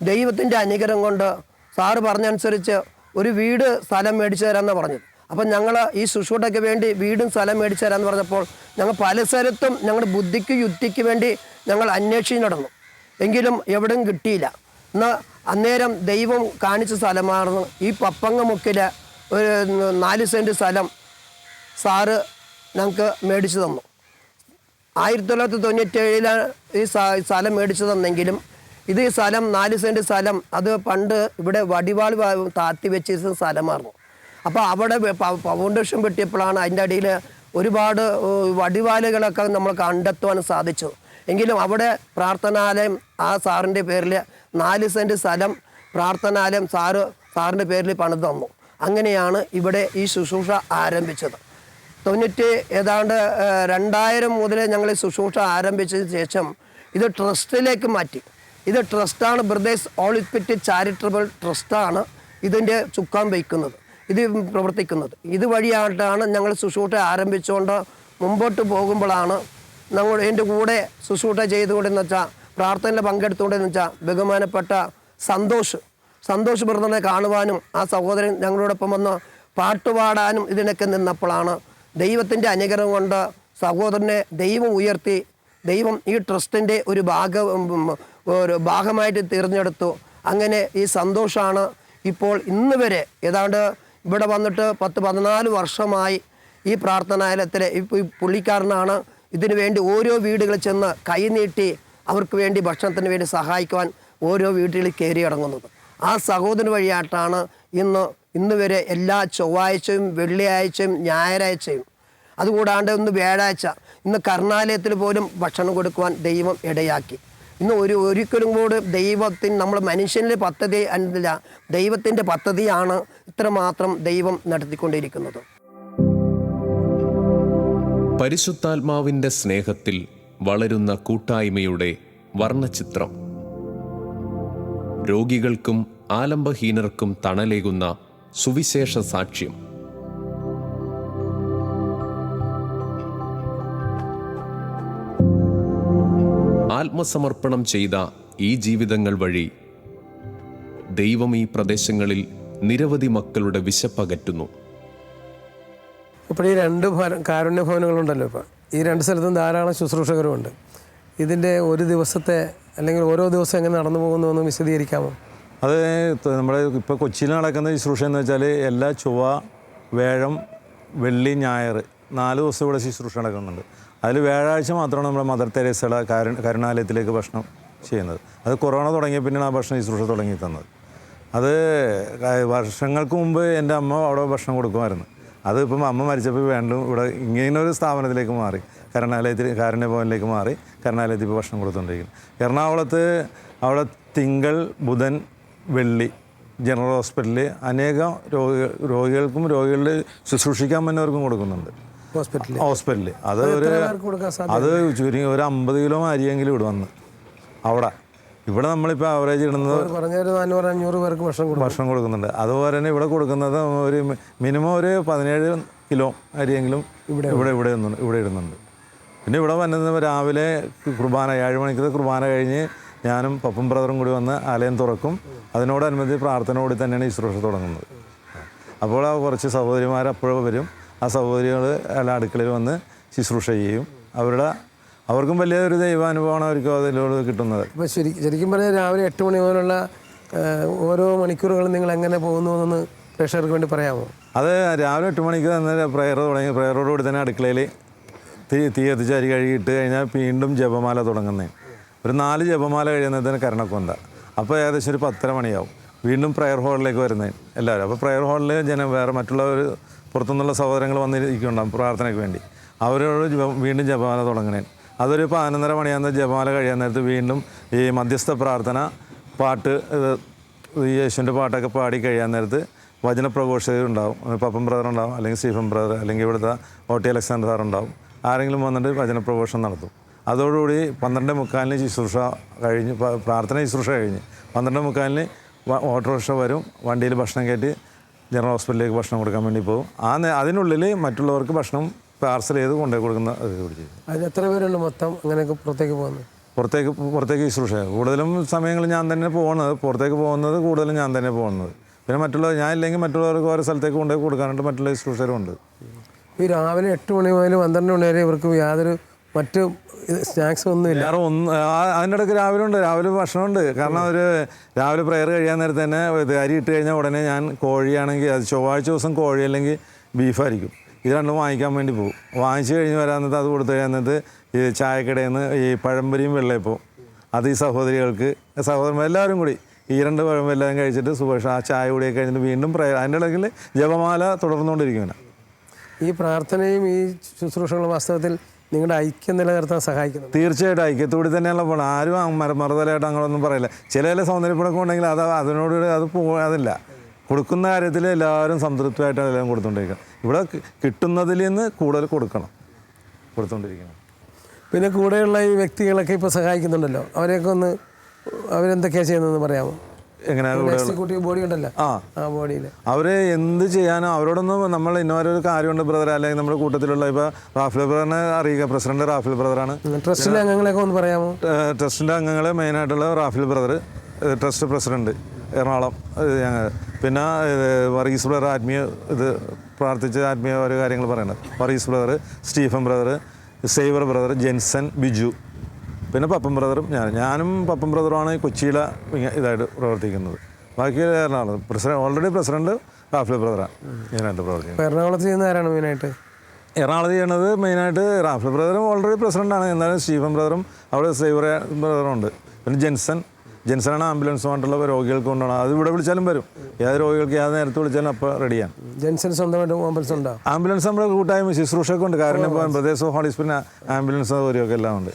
ദൈവത്തിൻ്റെ അനുഗ്രഹം കൊണ്ട് സാറ് പറഞ്ഞനുസരിച്ച് ഒരു വീട് സ്ഥലം മേടിച്ചു തരാമെന്നാണ് പറഞ്ഞത്. അപ്പം ഞങ്ങൾ ഈ ശുശ്രൂഷയ്ക്ക് വേണ്ടി വീടും സ്ഥലം മേടിച്ചു തരാമെന്ന് പറഞ്ഞപ്പോൾ ഞങ്ങൾ പല സ്ഥലത്തും ഞങ്ങളുടെ ബുദ്ധിക്ക് യുക്തിക്ക് വേണ്ടി ഞങ്ങൾ അന്വേഷിച്ച് നടന്നു. എങ്കിലും എവിടെയും കിട്ടിയില്ല. എന്നാൽ അന്നേരം ദൈവം കാണിച്ച സ്ഥലമായിരുന്നു ഈ പപ്പങ്ങമുക്കിൽ ഒരു 4 സെൻറ്റ് സ്ഥലം സാറ് ഞങ്ങൾക്ക് മേടിച്ചു തന്നു. 1997 ഈ സ്ഥലം മേടിച്ചു തന്നെങ്കിലും ഇത് ഈ സ്ഥലം 4 സെൻറ്റ് സ്ഥലം അത് പണ്ട് ഇവിടെ വടിവാൾ താത്തി വെച്ചിരുന്ന സ്ഥലമായിരുന്നു. അപ്പോൾ അവിടെ ഫൗണ്ടേഷൻ വെട്ടിയപ്പോഴാണ് അതിൻ്റെ അടിയിൽ ഒരുപാട് വടിവാലുകളൊക്കെ നമ്മൾ കണ്ടെത്തുവാൻ സാധിച്ചു. എങ്കിലും അവിടെ പ്രാർത്ഥനാലയം ആ സാറിൻ്റെ പേരിൽ 4 സെൻറ്റ് സ്ഥലം പ്രാർത്ഥനാലയം സാറിൻ്റെ പേരിൽ പണിത് തന്നു. അങ്ങനെയാണ് ഇവിടെ ഈ ശുശ്രൂഷ ആരംഭിച്ചത്. 2000 മുതൽ ഞങ്ങൾ ഈ ശുശ്രൂഷ ആരംഭിച്ചതിന് ശേഷം ഇത് ട്രസ്റ്റിലേക്ക് മാറ്റി. ഇത് ട്രസ്റ്റാണ്, ബ്രദേഴ്സ് ഹോളി സ്പിരിറ്റ് ചാരിറ്റബിൾ ട്രസ്റ്റാണ് ഇതിൻ്റെ ചുക്കാൻ വയ്ക്കുന്നത്, ഇത് പ്രവർത്തിക്കുന്നത്. ഇതുവഴിയായിട്ടാണ് ഞങ്ങൾ ശുശ്രൂഷ ആരംഭിച്ചുകൊണ്ട് മുമ്പോട്ട് പോകുമ്പോഴാണ് എൻ്റെ കൂടെ ശുശ്രൂഷ ചെയ്തുകൊണ്ടെന്ന് വെച്ചാൽ പ്രാർത്ഥനയിൽ പങ്കെടുത്തുകൊണ്ടെന്ന് വെച്ചാൽ ബഹുമാനപ്പെട്ട സന്തോഷ് ബ്രദറിനെ കാണുവാനും ആ സഹോദരൻ ഞങ്ങളോടൊപ്പം വന്ന് പാട്ടുപാടാനും ഇതിനൊക്കെ നിന്നപ്പോഴാണ് ദൈവത്തിൻ്റെ അനുഗ്രഹം കൊണ്ട് സഹോദരനെ ദൈവം ഉയർത്തി, ദൈവം ഈ ട്രസ്റ്റിൻ്റെ ഒരു ഭാഗമായിട്ട് തിരഞ്ഞെടുത്തു. അങ്ങനെ ഈ സന്തോഷമാണ് ഇപ്പോൾ ഇന്ന് വരെ ഏതാണ്ട് ഇവിടെ വന്നിട്ട് 10-14 വർഷമായി ഈ പ്രാർത്ഥനാലയത്തിൽ ഇപ്പോൾ ഈ പുള്ളിക്കാരനാണ് ഇതിനു വേണ്ടി ഓരോ വീടുകളിൽ ചെന്ന് കൈനീട്ടി അവർക്ക് വേണ്ടി ഭക്ഷണത്തിന് വേണ്ടി സഹായിക്കുവാൻ ഓരോ വീടുകളിൽ കയറി ഇറങ്ങുന്നത്. ആ സഹോദരൻ വഴിയായിട്ടാണ് ഇന്ന് വരെ എല്ലാ ചൊവ്വാഴ്ചയും വെള്ളിയാഴ്ചയും ഞായറാഴ്ചയും അതുകൂടാണ്ട് ഇന്ന് വ്യാഴാഴ്ച ഇന്ന് കരുണാലയത്തിൽ പോലും ഭക്ഷണം കൊടുക്കുവാൻ ദൈവം ഇടയാക്കി. ഇന്ന് ഒരിക്കലും കൂടി നമ്മൾ മനുഷ്യൻ്റെ പദ്ധതി അല്ല, ദൈവത്തിൻ്റെ പദ്ധതിയാണ് ഇത്രമാത്രം ദൈവം നടത്തിക്കൊണ്ടിരിക്കുന്നത്. പരിശുദ്ധാത്മാവിൻ്റെ സ്നേഹത്തിൽ വളരുന്ന കൂട്ടായ്മയുടെ വർണ്ണചിത്രം. രോഗികൾക്കും ആലംബഹീനർക്കും തണലേകുന്ന സുവിശേഷ സാക്ഷ്യം. ആത്മസമർപ്പണം ചെയ്ത ഈ ജീവിതങ്ങൾ വഴി ദൈവം ഈ പ്രദേശങ്ങളിൽ നിരവധി മക്കളുടെ വിശപ്പകറ്റുന്നു. ഇപ്പോൾ ഈ 2 കാരുണ്യ ഭവനങ്ങളുണ്ടല്ലോ. ഇപ്പോൾ ഈ 2 സ്ഥലത്തും ധാരാളം ശുശ്രൂഷകരുമുണ്ട്. ഇതിൻ്റെ ഒരു ദിവസത്തെ അല്ലെങ്കിൽ ഓരോ ദിവസം എങ്ങനെ നടന്നു പോകുന്നു എന്ന് വിശദീകരിക്കാമോ? അത് നമ്മുടെ ഇപ്പോൾ കൊച്ചിയിൽ നടക്കുന്ന ശുശ്രൂഷ എന്ന് വെച്ചാൽ എല്ലാ ചൊവ്വ, വ്യാഴം, വെള്ളി, ഞായർ 4 ദിവസം ഇവിടെ ശുശ്രൂഷ നടക്കുന്നുണ്ട്. അതിൽ വ്യാഴാഴ്ച മാത്രമാണ് നമ്മുടെ മദർ തെരേസയുടെ കരുണാലയത്തിലേക്ക് ഭക്ഷണം ചെയ്യുന്നത്. അത് കൊറോണ തുടങ്ങിയ പിന്നെയാണ് ആ ഭക്ഷണ ശുശ്രൂഷ തുടങ്ങി തന്നത്. അത് വർഷങ്ങൾക്ക് മുമ്പ് എൻ്റെ അമ്മ അവിടെ ഭക്ഷണം കൊടുക്കുമായിരുന്നു. അത് ഇപ്പം അമ്മ മരിച്ചപ്പോൾ വീണ്ടും ഇവിടെ ഇങ്ങനൊരു സ്ഥാപനത്തിലേക്ക് മാറി, കാരുണ്യഭവനിലേക്ക് മാറി കരുണാലയത്തിൽ ഇപ്പോൾ ഭക്ഷണം കൊടുത്തുകൊണ്ടിരിക്കുന്നു. എറണാകുളത്ത് അവിടെ തിങ്കൾ, ബുധൻ, വെള്ളി ജനറൽ ഹോസ്പിറ്റലിൽ അനേകം രോഗികൾക്കും രോഗികളുടെ ശുശ്രൂഷിക്കാൻ പറ്റുന്നവർക്കും കൊടുക്കുന്നുണ്ട് ഹോസ്പിറ്റലിൽ. അത് ചുരുങ്ങി ഒരു 50 കിലോ അരിയെങ്കിലും ഇവിടെ വന്ന് ഇവിടെ നമ്മളിപ്പോൾ ആവറേജ് ഇടുന്നത് 400-500 പേർക്ക് ഭക്ഷണം കൊടുക്കുന്നുണ്ട്. അതുപോലെ തന്നെ ഇവിടെ കൊടുക്കുന്നത് ഒരു മിനിമം ഒരു 17 കിലോ അരിയെങ്കിലും ഇവിടെ ഇടുന്നുണ്ട്. പിന്നെ ഇവിടെ വന്നത് രാവിലെ കുർബാന 7 മണിക്ക് കുർബാന കഴിഞ്ഞ് ഞാനും പപ്പും ബ്രദറും കൂടി വന്ന് ആലയം തുറക്കും. അതിനോടനുബന്ധിച്ച് പ്രാർത്ഥനയോടെ തന്നെയാണ് ഈ ശുശ്രൂഷ തുടങ്ങുന്നത്. അപ്പോൾ ആ കുറച്ച് സഹോദരിമാർ അപ്പോഴും വരും. ആ സഹോദരികൾ അടുക്കളയിൽ വന്ന് ശുശ്രൂഷ ചെയ്യും. അവർക്കും വലിയൊരു ദൈവാനുഭവമാണ് അവർക്ക് അതിലൂടെ കിട്ടുന്നത്. ഇപ്പോൾ ശരിക്കും പറഞ്ഞാൽ രാവിലെ 8 മണി മുതലുള്ള ഓരോ മണിക്കൂറുകളും നിങ്ങൾ എങ്ങനെ പോകുന്നു എന്ന് പ്രേക്ഷകർക്ക് വേണ്ടി പറയാമോ? അത് രാവിലെ 8 മണിക്ക് തന്നെ പ്രയർ തുടങ്ങി. പ്രയറോടുകൂടി തന്നെ അടുക്കളയിൽ തീ കത്തിച്ച് അരി കഴുകിയിട്ട് കഴിഞ്ഞാൽ വീണ്ടും ജപമാല തുടങ്ങുന്നേ. ഒരു 4 ജപമാല കഴിയുന്നതിന് കരണക്കൊന്ത. അപ്പോൾ ഏകദേശം ഒരു 10:30 മണിയാവും. വീണ്ടും പ്രയർ ഹാളിലേക്ക് വരുന്നേ എല്ലാവരും. അപ്പോൾ പ്രയർ ഹാളിൽ വേറെ മറ്റുള്ളവർ പുറത്തുനിന്നുള്ള സഹോദരങ്ങൾ വന്നിരിക്കുന്നുണ്ടാകും പ്രാർത്ഥനയ്ക്ക് വേണ്ടി. അവരോട് വീണ്ടും ജപമാല തുടങ്ങണേ. അതൊരു 11:30 മണിയാകുന്ന ജപമാല കഴിയാൻ നേരത്ത് വീണ്ടും ഈ മധ്യസ്ഥ പ്രാർത്ഥന പാട്ട്, യേശുവിൻ്റെ പാട്ടൊക്കെ പാടി കഴിയാൻ നേരത്ത് വചനപ്രഘോഷകരുണ്ടാവും. പപ്പൻ ബ്രദർ ഉണ്ടാവും, അല്ലെങ്കിൽ സ്റ്റീഫൻ ബ്രദർ, അല്ലെങ്കിൽ ഇവിടുത്തെ OT അലക്സാണ്ടർ സാർ ഉണ്ടാവും. ആരെങ്കിലും വന്നിട്ട് വചനപ്രഘോഷം നടത്തും. അതോടുകൂടി 12:45 ശുശ്രൂഷ കഴിഞ്ഞ് പ്രാർത്ഥന ശുശ്രൂഷ കഴിഞ്ഞ് 12:45 ഓട്ടോറിക്ഷ വരും. വണ്ടിയിൽ ഭക്ഷണം കയറ്റി ജനറൽ ഹോസ്പിറ്റലിലേക്ക് ഭക്ഷണം കൊടുക്കാൻ വേണ്ടി പോകും. അതിനുള്ളിൽ മറ്റുള്ളവർക്ക് ഭക്ഷണം പാർസൽ ചെയ്ത് കൊണ്ടുപോയി കൊടുക്കുന്ന അതിന് എത്ര പേരുണ്ട് മൊത്തം അങ്ങനെയൊക്കെ പുറത്തേക്ക് പോകുന്നത്? പുറത്തേക്ക് ശുശ്രൂഷ കൂടുതലും സമയങ്ങളിൽ ഞാൻ തന്നെ പോകുന്നത്. പുറത്തേക്ക് പോകുന്നത് കൂടുതലും ഞാൻ തന്നെ പോകുന്നത്. പിന്നെ ഞാൻ ഇല്ലെങ്കിൽ മറ്റുള്ളവർക്ക് ഓരോ സ്ഥലത്തേക്ക് കൊണ്ടുപോയി കൊടുക്കാനായിട്ട് മറ്റുള്ള ശുശ്രൂഷകരുണ്ട്. ഈ രാവിലെ 8 മണി മുതൽ 12 മണി വരെ ഇവർക്ക് യാതൊരു മറ്റ് സ്നാക്സ് ഒന്നുമില്ല? അതിൻ്റെ ഇടയ്ക്ക് രാവിലെ ഭക്ഷണമുണ്ട്. കാരണം രാവിലെ പ്രയർ കഴിയാൻ നേരത്തെ തന്നെ അരി ഇട്ട് കഴിഞ്ഞാൽ ഉടനെ ഞാൻ കോഴിയാണെങ്കിൽ അത് ചൊവ്വാഴ്ച ദിവസം കോഴി അല്ലെങ്കിൽ ബീഫായിരിക്കും. ഇത് രണ്ടും വാങ്ങിക്കാൻ വേണ്ടി പോകും. വാങ്ങിച്ച് കഴിഞ്ഞ് വരാന്നത് അത് കൊടുത്തു കഴിയാന്നത് ഈ ചായക്കടയിൽ നിന്ന് ഈ പഴംപൊരിയും വെള്ളയപ്പവും അത് ഈ സഹോദരന്മാർ എല്ലാവരും കൂടി ഈ 2 പഴം എല്ലാം കഴിച്ചിട്ട് സുഭാഷ് ആ ചായ കൂടിയൊക്കെ കഴിഞ്ഞിട്ട് വീണ്ടും അതിൻ്റെ ഇടയ്ക്കിൽ ജപമാല തുടർന്നുകൊണ്ടിരിക്കും. ഈ പ്രാർത്ഥനയും ഈ ശുശ്രൂഷകളും വാസ്തവത്തിൽ നിങ്ങളുടെ ഐക്യം നിലനിർത്താൻ സഹായിക്കുന്നു. തീർച്ചയായിട്ടും ഐക്യത്തോടെ തന്നെയുള്ള പോകണം. ആരും മറുതലായിട്ട് അങ്ങനെയൊന്നും പറയില്ല. ചില സൗന്ദര്യപ്പണൊക്കെ ഉണ്ടെങ്കിൽ അതിനോട് അതില്ല. കൊടുക്കുന്ന കാര്യത്തിൽ എല്ലാവരും സംതൃപ്തമായിട്ടാണ് എല്ലാം കൊടുത്തുകൊണ്ടിരിക്കുക. ഇവിടെ കിട്ടുന്നതിൽ നിന്ന് കൂടുതൽ കൊടുത്തുകൊണ്ടിരിക്കണം. പിന്നെ കൂടെയുള്ള ഈ വ്യക്തികളൊക്കെ ഇപ്പോൾ സഹായിക്കുന്നുണ്ടല്ലോ, അവരെയൊക്കെ അവരെന്തൊക്കെയാണ് ചെയ്യുന്നതെന്ന് പറയാമോ? എങ്ങനെ എക്സിക്യൂട്ടീവ് ബോഡി ഉണ്ടല്ലോ, ആ ബോഡിയിൽ അവർ എന്ത് ചെയ്യാനോ അവരോടൊന്നും നമ്മൾ ഇന്നൊരു കാര്യമുണ്ട് ബ്രദർ, അല്ലെങ്കിൽ നമ്മുടെ കൂട്ടത്തിലുള്ള ഇപ്പോൾ റാഫേൽ ബ്രദറിനെ അറിയുക, പ്രസിഡന്റ് റാഫേൽ ബ്രദറാണ്. ട്രസ്റ്റിലെ അംഗങ്ങളെയൊക്കെ ഒന്ന് പറയാമോ? ട്രസ്റ്റിൻ്റെ അംഗങ്ങൾ മെയിനായിട്ടുള്ള Raphael brother, trust president Ernakulam, പിന്നെ വർഗീസ് ബ്രദർ ആത്മീയ പ്രാർത്ഥിച്ച ആത്മീയ ഓരോ കാര്യങ്ങൾ പറയുന്നത്, Varghese brother, Stephen brother, Xavier brother, Jenson, Biju, പിന്നെ പപ്പൻ ബ്രദറും ഞാനും പപ്പൻ ബ്രദറുമാണ് കൊച്ചിയിലെ ഇതായിട്ട് പ്രവർത്തിക്കുന്നത്. ബാക്കി എറണാകുളം ഓൾറെഡി പ്രസിഡന്റ് റാഫേൽ ബ്രദറാണ് മെയിനായിട്ട് പ്രവർത്തിക്കുന്നത്. എറണാകുളത്ത് ചെയ്യുന്ന ആരാണ് മെയിനായിട്ട്? എറണാകുളത്ത് ചെയ്യണത് മെയിനായിട്ട് റാഫേൽ ബ്രദറും ഓൾറെഡി പ്രസിഡന്റാണ്. എന്നാലും സ്റ്റീഫൻ ബ്രദറും അവിടെ സേവർ ബ്രദറും ഉണ്ട്. പിന്നെ ജെൻസനാണ് ആംബുലൻസുമായിട്ടുള്ള രോഗികൾക്ക് കൊണ്ടാണ്. അത് ഇവിടെ വിളിച്ചാലും വരും, ഏത് രോഗികൾക്ക് ഏത് നേരത്തെ വിളിച്ചാലും അപ്പോൾ റെഡിയാണ്. ജെൻസൺ സ്വന്തമായിട്ട് ആംബുലൻസ് ഉണ്ടോ? ആംബുലൻസ് നമ്മുടെ കൂട്ടായ്മ ശുശ്രൂഷയൊക്കെ ഉണ്ട്. കാരണം ഇപ്പോൾ brothers of holy spirit ambulance സൗകര്യമൊക്കെ എല്ലാം ഉണ്ട്.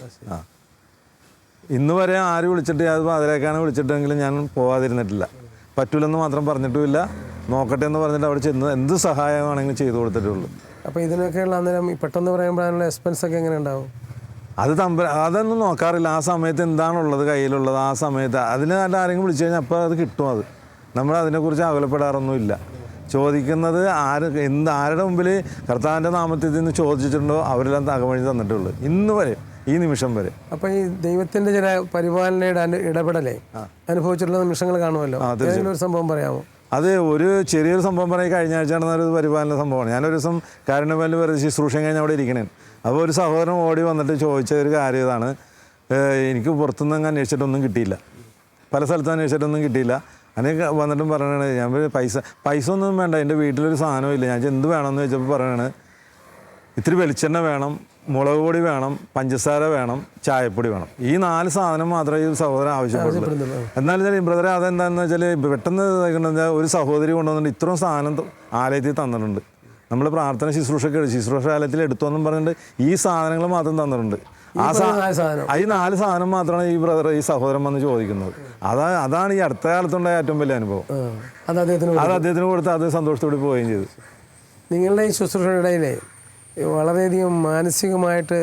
ഇന്ന് വരെ ആര് വിളിച്ചിട്ട് അത് അതിലേക്കാണ് വിളിച്ചിട്ടെങ്കിലും ഞാൻ പോകാതിരുന്നിട്ടില്ല. പറ്റൂലെന്ന് മാത്രം പറഞ്ഞിട്ടുമില്ല, നോക്കട്ടെ എന്ന് പറഞ്ഞിട്ട് അവിടെ ചെന്ന് എന്ത് സഹായമാണെങ്കിലും ചെയ്തു കൊടുത്തിട്ടുള്ളൂ. അപ്പോൾ ഇതിനൊക്കെയുള്ള അന്നേരം പെട്ടെന്ന് പറയുമ്പോഴാണുള്ള എക്സ്പെൻസൊക്കെ എങ്ങനെ ഉണ്ടാവും? അതൊന്നും നോക്കാറില്ല. ആ സമയത്ത് എന്താണുള്ളത് കയ്യിലുള്ളത് ആ സമയത്ത് അതിന് നല്ല ആരെങ്കിലും വിളിച്ചു കഴിഞ്ഞാൽ അപ്പോൾ അത് കിട്ടും. അത് നമ്മൾ അതിനെക്കുറിച്ച് അകലപ്പെടാറൊന്നുമില്ല. ചോദിക്കുന്നത് ആരുടെ മുമ്പിൽ കർത്താവിൻ്റെ നാമത്തിൽ നിന്ന് ചോദിച്ചിട്ടുണ്ടോ അവരെല്ലാം തകവഴി തന്നിട്ടുള്ളൂ ഇന്ന് വരെ, ഈ നിമിഷം വരെ. അപ്പോൾ ഈ ദൈവത്തിൻ്റെ ചില പരിപാലനയുടെ ഇടപെടലേ അനുഭവിച്ചിട്ടുള്ള നിമിഷങ്ങൾ കാണുമല്ലോ, ഒരു സംഭവം പറയാമോ? അത് ഒരു ചെറിയൊരു സംഭവം പറയും. കഴിഞ്ഞ ആഴ്ച നടന്നൊരു പരിപാലന സംഭവമാണ്. ഞാനൊരു ദിവസം കാരുണ്യപാലിൽ വെറുതെ ശുശ്രൂഷം കഴിഞ്ഞ് അവിടെ ഇരിക്കണേ. അപ്പോൾ ഒരു സഹോദരൻ ഓടി വന്നിട്ട് ചോദിച്ച ഒരു കാര്യം ഇതാണ്, എനിക്ക് പുറത്തുനിന്ന് അന്വേഷിച്ചിട്ടൊന്നും കിട്ടിയില്ല, പല സ്ഥലത്തും അന്വേഷിച്ചിട്ടൊന്നും കിട്ടിയില്ല. അങ്ങനെ വന്നിട്ടും പറയണേ, ഞാൻ പൈസ ഒന്നും വേണ്ട, എൻ്റെ വീട്ടിലൊരു സാധനവും ഇല്ല. ഞാൻ എന്ത് വേണമെന്ന് ചോദിച്ചപ്പോൾ പറയണേ, ഇത്തിരി വെളിച്ചെണ്ണ വേണം, മുളക് പൊടി വേണം, പഞ്ചസാര വേണം, ചായപ്പൊടി വേണം. ഈ 4 സാധനം മാത്രമേ ഈ സഹോദരൻ ആവശ്യപ്പെടുള്ളൂ. എന്നാലും ബ്രദറെ അതെന്താണെന്ന് വെച്ചാൽ പെട്ടെന്ന് ഒരു സഹോദരി കൊണ്ടുവന്നിട്ട് ഇത്രയും സാധനം ആലയത്തിൽ തന്നിട്ടുണ്ട്. നമ്മൾ പ്രാർത്ഥന ശുശ്രൂഷാലയത്തിൽ എടുത്തോന്നും പറഞ്ഞിട്ട് ഈ സാധനങ്ങൾ മാത്രം തന്നിട്ടുണ്ട്. ഈ 4 സാധനം മാത്രമാണ് ഈ സഹോദരൻ വന്ന് ചോദിക്കുന്നത്. അതാണ് ഈ അടുത്ത കാലത്തുണ്ടായ ഏറ്റവും വലിയ അനുഭവം. അത് അദ്ദേഹത്തിന് കൊടുത്ത് അത് സന്തോഷത്തോടെ പോവുകയും ചെയ്തു. നിങ്ങളുടെ ഈ ശുശ്രൂഷയുടെ വളരെയധികം മാനസികമായിട്ട്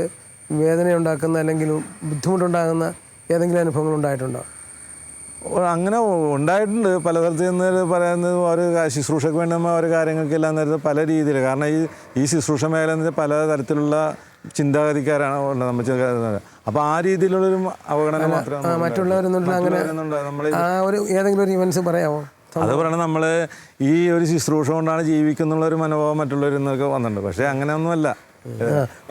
വേദനയുണ്ടാക്കുന്ന അല്ലെങ്കിൽ ബുദ്ധിമുട്ടുണ്ടാകുന്ന ഏതെങ്കിലും അനുഭവങ്ങൾ ഉണ്ടായിട്ടുണ്ടോ? അങ്ങനെ ഉണ്ടായിട്ടുണ്ട്. പല സ്ഥലത്ത് നിന്ന് പറയുന്നത് ഒരു ശുശ്രൂഷയ്ക്ക് വേണ്ടി ഓരോ കാര്യങ്ങൾക്കെല്ലാം നേരത്തെ പല രീതിയിൽ. കാരണം ഈ ശുശ്രൂഷ മേഖല എന്ന് വെച്ചാൽ പല തരത്തിലുള്ള ചിന്താഗതിക്കാരാണ് നമ്മൾ. അപ്പോൾ ആ രീതിയിലുള്ളൊരു അവഗണന മാത്രമേ മറ്റുള്ളവരെന്നുള്ള അങ്ങനെ ഏതെങ്കിലും ഒരു ഇവൻസ് പറയാമോ? അത് പറയണത് നമ്മൾ ഈ ഒരു ശുശ്രൂഷ കൊണ്ടാണ് ജീവിക്കുന്നുള്ളൊരു മനോഭാവം മറ്റുള്ളവരിന്നൊക്കെ വന്നിട്ടുണ്ട്. പക്ഷേ അങ്ങനെയൊന്നുമല്ല.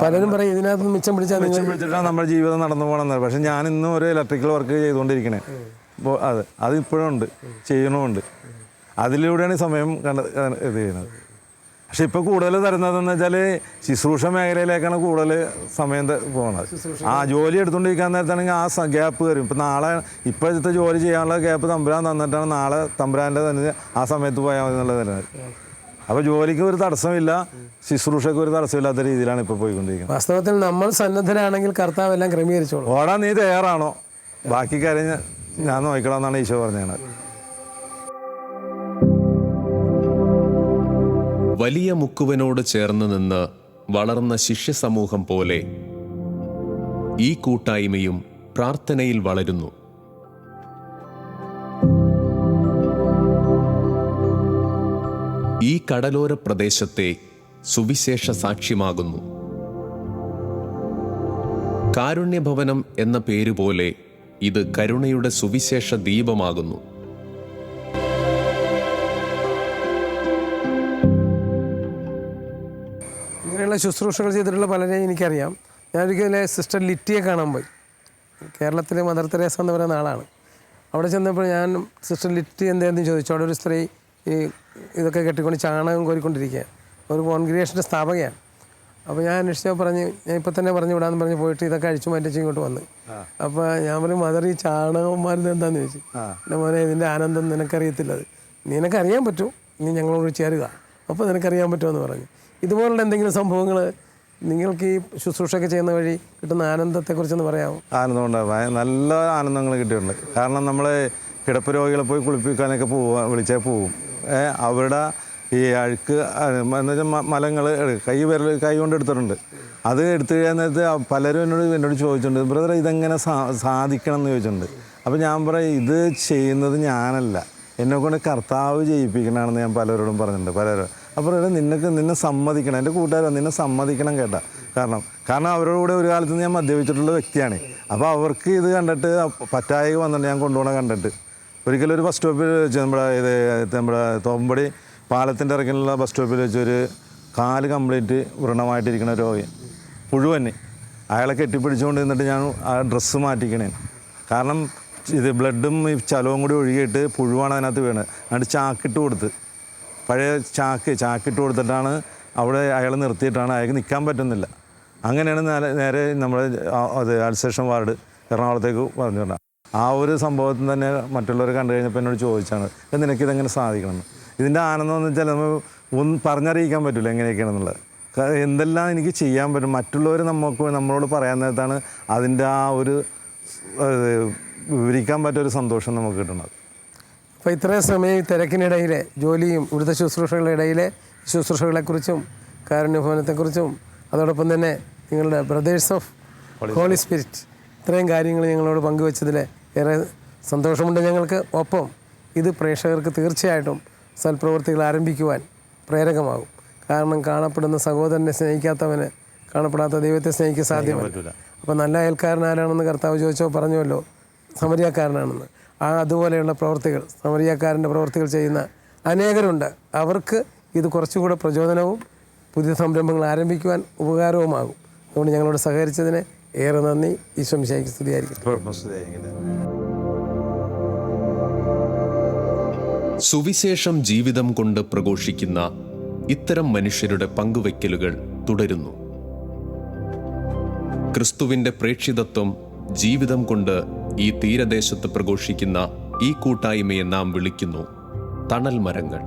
പലരും പറയും ഇതിനകത്ത് മിച്ചം പിടിച്ചിട്ടാണ് നമ്മുടെ ജീവിതം നടന്നു പോകണമെന്ന്. പക്ഷേ ഞാൻ ഇന്നും ഒരു ഇലക്ട്രിക്കൽ വർക്ക് ചെയ്തുകൊണ്ടിരിക്കണേ. അപ്പോൾ അതിപ്പോഴും ഉണ്ട്, ചെയ്യണമുണ്ട്. അതിലൂടെയാണ് ഈ സമയം ഇത് ചെയ്യുന്നത്. പക്ഷെ ഇപ്പോൾ കൂടുതൽ തരുന്നതെന്ന് വെച്ചാൽ ശുശ്രൂഷ മേഖലയിലേക്കാണ് കൂടുതൽ സമയം പോകുന്നത്. ജോലി എടുത്തുകൊണ്ടിരിക്കാൻ നേരത്താണെങ്കിൽ ആ ഗ്യാപ്പ് വരും. ഇപ്പം നാളെ ഇപ്പോഴത്തെ ജോലി ചെയ്യാനുള്ള ഗ്യാപ്പ് തമ്പുരാൻ തന്നിട്ടാണ് നാളെ തമ്പുരാൻ്റെ തന്നെ ആ സമയത്ത് പോയാൽ മതി എന്നുള്ളത് തരുന്നത്. അപ്പോൾ ജോലിക്ക് ഒരു തടസ്സമില്ല, ശുശ്രൂഷയ്ക്ക് ഒരു തടസ്സമില്ലാത്ത രീതിയിലാണ് ഇപ്പോൾ പോയിക്കൊണ്ടിരിക്കുന്നത്. വാസ്തവത്തിൽ നമ്മൾ സന്നദ്ധരാണെങ്കിൽ കർത്താവ് എല്ലാം ക്രമീകരിച്ചോളൂ. ഓടാൻ നീ തയ്യാറാണോ, ബാക്കി കാര്യം ഞാൻ നോക്കണം ഈശോ പറഞ്ഞാണ്. വലിയ മുക്കുവനോട് ചേർന്ന് നിന്ന് വളർന്ന ശിഷ്യ സമൂഹം പോലെ ഈ കൂട്ടായ്മയും പ്രാർത്ഥനയിൽ വളരുന്നു. ഈ കടലോര പ്രദേശത്തെ സുവിശേഷ സാക്ഷ്യമാകുന്നു. കാരുണ്യഭവനം എന്ന പേരുപോലെ ഇത് കരുണയുടെ സുവിശേഷ ദീപമാകുന്നു. ഇങ്ങനെയുള്ള ശുശ്രൂഷകൾ ചെയ്തിട്ടുള്ള പലരെയും എനിക്കറിയാം. ഞാനൊരിക്കലെ സിസ്റ്റർ ലിറ്റിയെ കാണാൻ പോയി. കേരളത്തിലെ മദർ തെരേസ എന്ന് പറയുന്ന ആളാണ്. അവിടെ ചെന്നപ്പോൾ ഞാൻ സിസ്റ്റർ ലിറ്റി എന്തായിരുന്നു ചോദിച്ചു. അവിടെ ഒരു സ്ത്രീ ഈ ഇതൊക്കെ കെട്ടിക്കൊണ്ട് ചാണകം കോരിക്കൊണ്ടിരിക്കുക, ഒരു കോൺഗ്രിഗേഷൻ്റെ സ്ഥാപകയാണ്. അപ്പോൾ ഞാൻ അന്വേഷിച്ചപ്പോൾ പറഞ്ഞ് ഞാൻ ഇപ്പം തന്നെ പറഞ്ഞു വിടാമെന്ന് പറഞ്ഞ് പോയിട്ട് ഇതൊക്കെ അഴിച്ചു മാറ്റിച്ച് ഇങ്ങോട്ട് വന്ന്. അപ്പോൾ ഞാൻ പറയും, മദർ ഈ ചാണകന്മാരുന്ന് എന്താണെന്ന് ചോദിച്ചു. എൻ്റെ മോനെ ഇതിൻ്റെ ആനന്ദം നിനക്കറിയത്തില്ലത്, നിനക്കറിയാൻ പറ്റും, നീ ഞങ്ങളോട് ചേരുക, അപ്പോൾ നിനക്കറിയാൻ പറ്റുമെന്ന് പറഞ്ഞു. ഇതുപോലുള്ള എന്തെങ്കിലും സംഭവങ്ങൾ നിങ്ങൾക്ക് ഈ ശുശ്രൂഷയൊക്കെ ചെയ്യുന്ന വഴി കിട്ടുന്ന ആനന്ദത്തെക്കുറിച്ചൊന്ന് പറയാമോ? ആനന്ദമുണ്ട്, നല്ല ആനന്ദങ്ങൾ കിട്ടിയിട്ടുണ്ട്. കാരണം നമ്മൾ കിടപ്പ് രോഗികളെ പോയി കുളിപ്പിക്കാനൊക്കെ വിളിച്ചാൽ പോവും. അവരുടെ ഈ അഴുക്ക് എന്ന് വെച്ചാൽ മലങ്ങൾ കൈ കൊണ്ട് എടുത്തിട്ടുണ്ട്. അത് എടുത്തു കഴിയാൻ നേരത്ത് പലരും എന്നോട് ചോദിച്ചിട്ടുണ്ട്, ബ്രദർ ഇതെങ്ങനെ സാധിക്കണം എന്ന് ചോദിച്ചിട്ടുണ്ട്. അപ്പോൾ ഞാൻ പറയും ഇത് ചെയ്യുന്നത് ഞാനല്ല, എന്നെക്കൊണ്ട് കർത്താവ് ചെയ്യിപ്പിക്കണമെന്ന് ഞാൻ പലരോടും പറഞ്ഞിട്ടുണ്ട്. പലരും അപ്പോൾ നിന്നെ സമ്മതിക്കണം, എൻ്റെ കൂട്ടുകാരോ നിന്നെ സമ്മതിക്കണം കേട്ടാ. കാരണം അവരുടെ കൂടെ ഒരു കാലത്ത് ഞാൻ മദ്യപിച്ചിട്ടുള്ള വ്യക്തിയാണ്. അപ്പോൾ അവർക്ക് ഇത് കണ്ടിട്ട് പറ്റായി വന്നിട്ട് ഞാൻ കൊണ്ടുപോകണം കണ്ടിട്ട് ഒരിക്കലും ഒരു ബസ് സ്റ്റോപ്പിൽ വെച്ച് നമ്മുടെ തോമ്പടി പാലത്തിൻ്റെ ഇറക്കിലുള്ള ബസ് സ്റ്റോപ്പിൽ വെച്ച് ഒരു കാല് കംപ്ലീറ്റ് വ്രണമായിട്ടിരിക്കുന്ന രോഗി പുഴുവന്നെ അയാളെ കെട്ടിപ്പിടിച്ചുകൊണ്ട് നിന്നിട്ട് ഞാൻ ആ ഡ്രസ്സ് മാറ്റിക്കണേ. കാരണം ഇത് ബ്ലഡും ഈ ചലവും കൂടി ഒഴുകിയിട്ട് പുഴുവാണ് അതിനകത്ത് വീണത്. എന്നിട്ട് ചാക്കിട്ട് കൊടുത്ത്, പഴയ ചാക്കിട്ട് കൊടുത്തിട്ടാണ് അവിടെ അയാൾ നിർത്തിയിട്ടാണ്, അയാൾക്ക് നിൽക്കാൻ പറ്റുന്നില്ല. അങ്ങനെയാണ് നേരെ നമ്മുടെ അഡ്മിനിസ്ട്രേഷൻ വാർഡ് എറണാകുളത്തേക്ക് പറഞ്ഞു വിടാം. ആ ഒരു സംഭവത്തിൽ തന്നെ മറ്റുള്ളവർ കണ്ടു കഴിഞ്ഞപ്പോൾ എന്നോട് ചോദിച്ചാണ് നിനക്കിതെങ്ങനെ സാധിക്കണമെന്ന്. ഇതിൻ്റെ ആനന്ദം എന്ന് വെച്ചാൽ നമ്മൾ ഒന്നും പറഞ്ഞറിയിക്കാൻ പറ്റില്ല എങ്ങനെയൊക്കെയാണെന്നുള്ളത്. എന്തെല്ലാം എനിക്ക് ചെയ്യാൻ പറ്റും മറ്റുള്ളവർ നമ്മളോട് പറയാൻ നേരത്താണ് അതിൻ്റെ ആ ഒരു വിവരിക്കാൻ പറ്റിയൊരു സന്തോഷം നമുക്ക് കിട്ടുന്നത്. അപ്പോൾ ഇത്രയും സമയം തിരക്കിനിടയിലെ ജോലിയും ഇവിടുത്തെ ശുശ്രൂഷകളുടെ ഇടയിലെ ശുശ്രൂഷകളെക്കുറിച്ചും കാരുണ്യഭവനത്തെക്കുറിച്ചും അതോടൊപ്പം തന്നെ നിങ്ങളുടെ ബ്രദേഴ്സ് ഓഫ് ഹോളി സ്പിരിറ്റ് ഇത്രയും കാര്യങ്ങൾ ഞങ്ങളോട് പങ്കുവച്ചതിൽ ഏറെ സന്തോഷമുണ്ട് ഞങ്ങൾക്ക്. ഒപ്പം ഇത് പ്രേക്ഷകർക്ക് തീർച്ചയായിട്ടും സൽപ്രവൃത്തികൾ ആരംഭിക്കുവാൻ പ്രേരകമാകും. കാരണം കാണപ്പെടുന്ന സഹോദരനെ സ്നേഹിക്കാത്തവന് കാണപ്പെടാത്ത ദൈവത്തെ സ്നേഹിക്കാൻ സാധ്യമല്ല. അപ്പോൾ നല്ല അയൽക്കാരൻ ആരാണെന്ന് കർത്താവ് ചോദിച്ചോ പറഞ്ഞുവല്ലോ, സമരിയാക്കാരനാണെന്ന്. അതുപോലെയുള്ള പ്രവൃത്തികൾ സമരിയാക്കാരൻ്റെ പ്രവൃത്തികൾ ചെയ്യുന്ന അനേകരുണ്ട്. അവർക്ക് ഇത് കുറച്ചുകൂടെ പ്രചോദനവും പുതിയ സംരംഭങ്ങൾ ആരംഭിക്കുവാൻ ഉപകാരവുമാകും. അതുകൊണ്ട് ഞങ്ങളോട് സഹകരിച്ചതിന് ഏറെ നന്ദി. ഈശോ മിശിഹായ്ക്ക് സ്തുതിയായിരിക്കട്ടെ. സുവിശേഷം ജീവിതം കൊണ്ട് പ്രഘോഷിക്കുന്ന ഇത്തരം മനുഷ്യരുടെ പങ്കുവയ്ക്കലുകൾ തുടരുന്നു. ക്രിസ്തുവിൻ്റെ പ്രേക്ഷിതത്വം ജീവിതം കൊണ്ട് ഈ തീരദേശത്ത് പ്രഘോഷിക്കുന്ന ഈ കൂട്ടായ്മയെ നാം വിളിക്കുന്നു തണൽ മരങ്ങൾ.